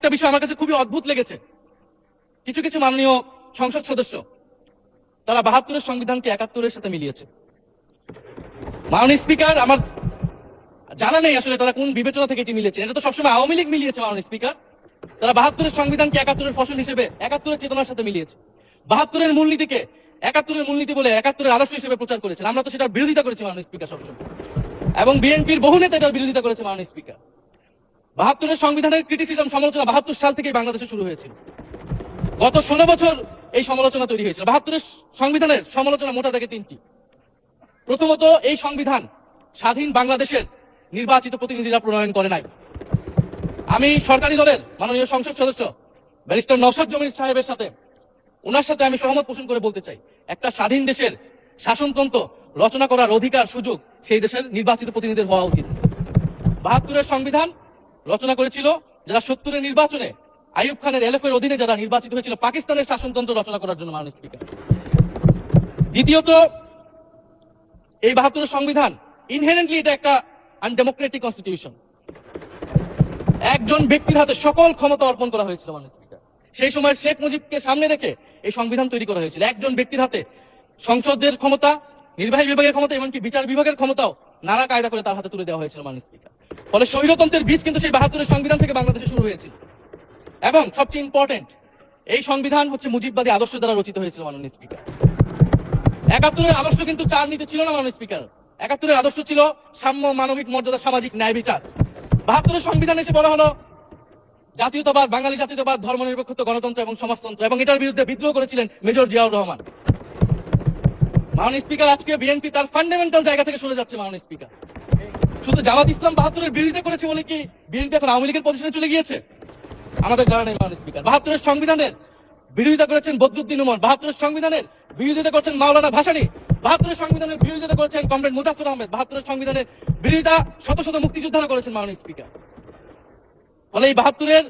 একটা বিষয় আমার কাছে খুবই অদ্ভুত লেগেছে। কিছু কিছু মাননীয় সংসদ সদস্য তারা ৭২-এর সংবিধানকে ৭১-এর সাথে মিলিয়েছে। মাননীয় স্পিকার, আমার জানা নেই আসলে তারা কোন বিবেচনা থেকে এটি মিলিয়েছে। এটা তো সবসময় আওয়ামী লীগ মিলিয়েছে মাননীয় স্পিকার। তারা ৭২-এর সংবিধানকে ৭১-এর ফসল হিসেবে ৭১-এর চেতনার সাথে মিলিয়েছে। ৭২-এর মূলনীতিকে ৭১-এর মূলনীতি বলে ৭১-এর আদর্শ হিসেবে প্রচার করেছেন। আমরা তো সেটার বিরোধিতা করেছি মাননীয় স্পিকার সবসময়, এবং বিএনপির বহু নেতা এটার বিরোধিতা করেছে মাননীয় স্পিকার। ৭২-এর সংবিধানের ক্রিটিসিজম, সমালোচনা ৭২ সাল থেকে বাংলাদেশে শুরু হয়েছিল। গত ১৬ বছর এই সমালোচনা তৈরি হয়েছিল। ৭২-এর সংবিধানের সমালোচনা মোটা থেকে তিনটি। প্রথমত, এই সংবিধান স্বাধীন বাংলাদেশের নির্বাচিত প্রতিনিধিরা প্রণয়ন করে নাই। আমি সরকারি দলের মাননীয় সংসদ সদস্য ব্যারিস্টার নওশাদ জমির সাহেবের সাথে, ওনার সাথে আমি সহমত পোষণ করে বলতে চাই, একটা স্বাধীন দেশের শাসনতন্ত্র রচনা করার অধিকার, সুযোগ সেই দেশের নির্বাচিত প্রতিনিধিদের হওয়া উচিত। ৭২-এর সংবিধান রচনা করেছিল যারা ৭০-এর নির্বাচনে আইয়ুব খানের এলএফের অধীনে যারা নির্বাচিত হয়েছিল পাকিস্তানের শাসনতন্ত্র রচনা করার জন্য মাননীয় স্পিকার। দ্বিতীয়ত, এই ৭২-এর সংবিধান ইনহেরেন্টলি এটা একটা আনডেমোক্রেটিক কনস্টিটিউশন। একজন ব্যক্তির হাতে সকল ক্ষমতা অর্পণ করা হয়েছিল মাননীয় স্পিকার। সেই সময় শেখ মুজিবকে সামনে রেখে এই সংবিধান তৈরি করা হয়েছিল। একজন ব্যক্তির হাতে সংসদের ক্ষমতা, নির্বাহী বিভাগের ক্ষমতা, এমনকি বিচার বিভাগের ক্ষমতাও নানা কায়দা করে তার হাতে তুলে দেওয়া হয়েছিল মাননীয় স্পিকার। ফলে স্বৈরতন্ত্রের বীজ কিন্তু সেই ৭২-এর সংবিধান থেকে বাংলাদেশে শুরু হয়েছিল। এবং সবচেয়ে ইম্পর্টেন্ট, এই সংবিধান হচ্ছে মুজিববাদী আদর্শ দ্বারা রচিত হয়েছিল মাননীয় স্পিকার। ৭১-এর আদর্শ কিন্তু চার নীতি ছিল না মাননীয় স্পিকার। ৭১-এর আদর্শ ছিল সাম্য, মানবিক মর্যাদা, সামাজিক ন্যায় বিচার। ৭২-এর সংবিধান এসে বলা হলো জাতীয়তাবাদ, বাঙালি জাতীয়তাবাদ, ধর্মনিরপেক্ষতা, গণতন্ত্র এবং সমাজতন্ত্র, এবং এটার বিরুদ্ধে বিদ্রোহ করেছিলেন মেজর জিয়াউর রহমান। মাননীয় স্পিকার, আজকে বিএনপি তার ফান্ডামেন্টাল জায়গা থেকে সরে যাচ্ছে মাননীয় স্পিকার। শুধু জামাত ইসলাম ৭২-এর বিরোধিতা করেছে বলে কি বিএনপি এখন আওয়ামী লীগের পজিশনে চলে গিয়েছে? আমাদের জানা নেই মাননীয় স্পিকার। ৭২-এর সংবিধানের বিরোধিতা করেছেন বদরুদ্দিন উমর, ৭২-এর সংবিধানের বিরোধিতা করেছেন মাওলানা ভাসানী, ৭২-এর সংবিধানের বিরোধিতা করেছেন কমরেড মুজাফফর আহমেদ, ৭২-এর সংবিধানের বিরোধিতা শত শত মুক্তিযোদ্ধারা করেছেন মাননীয় স্পিকার। ফলে এই ৭২-এর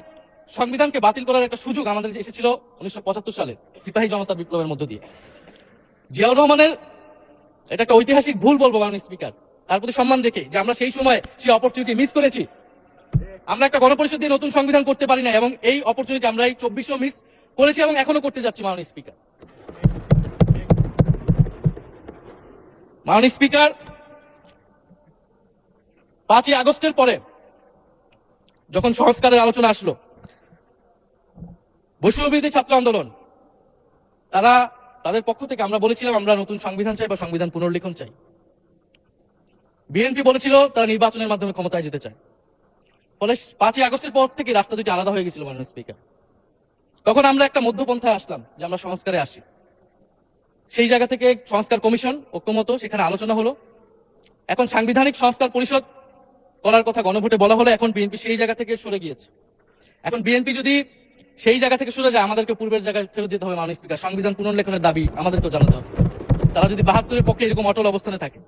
সংবিধানকে বাতিল করার একটা সুযোগ আমাদের এসেছিল ১৯৭৫ সালে সিপাহী জনতা বিপ্লবের মধ্য দিয়ে। জিয়াউর রহমানের এটা একটা ঐতিহাসিক ভুল বলবো মাননীয় স্পিকার, তার প্রতি সম্মান রেখে, যে আমরা সেই সময় সেই অপরচুনিটি মিস করেছি। আমরা একটা গণপরিষদ দিয়ে নতুন সংবিধান করতে পারি না, এবং এই অপরচুনিটি আমরা এই ২৪০০ মিস করেছি এবং এখনো করতে যাচ্ছি মাননীয় স্পিকার। মাননীয় স্পিকার, ৫ই আগস্টের পরে যখন সংস্কারের আলোচনা আসলো, বৈষম্যবিরোধী ছাত্র আন্দোলন তাদের পক্ষ থেকে আমরা বলেছিলাম আমরা নতুন সংবিধান চাই বা সংবিধান পুনর্লিখন চাই। বিএনপি বলেছিল তারা নির্বাচনের মাধ্যমে ক্ষমতায় যেতে চায়। ফলে ৫ই আগস্টের পর থেকে রাস্তা দুটি আলাদা হয়ে গেছিল মাননীয় স্পিকার। তখন আমরা একটা মধ্যপন্থায় আসলাম যে আমরা সংস্কারে আসি। সেই জায়গা থেকে সংস্কার কমিশন ঐক্যমত, সেখানে আলোচনা হলো। এখন সাংবিধানিক সংস্কার পরিষদ করার কথা গণভোটে বলা হলো। এখন বিএনপি সেই জায়গা থেকে সরে গিয়েছে। এখন বিএনপি যদি সেই জায়গা থেকে সরে যায়, আমাদেরকে পূর্বের জায়গায় ফেরত যেতে হবে মাননীয় স্পিকার। সংবিধান পুনর্লেখনের দাবি আমাদেরকেও জানাতে হবে। তারা যদি ৭২-এর পক্ষে এরকম অটল অবস্থানে থাকে,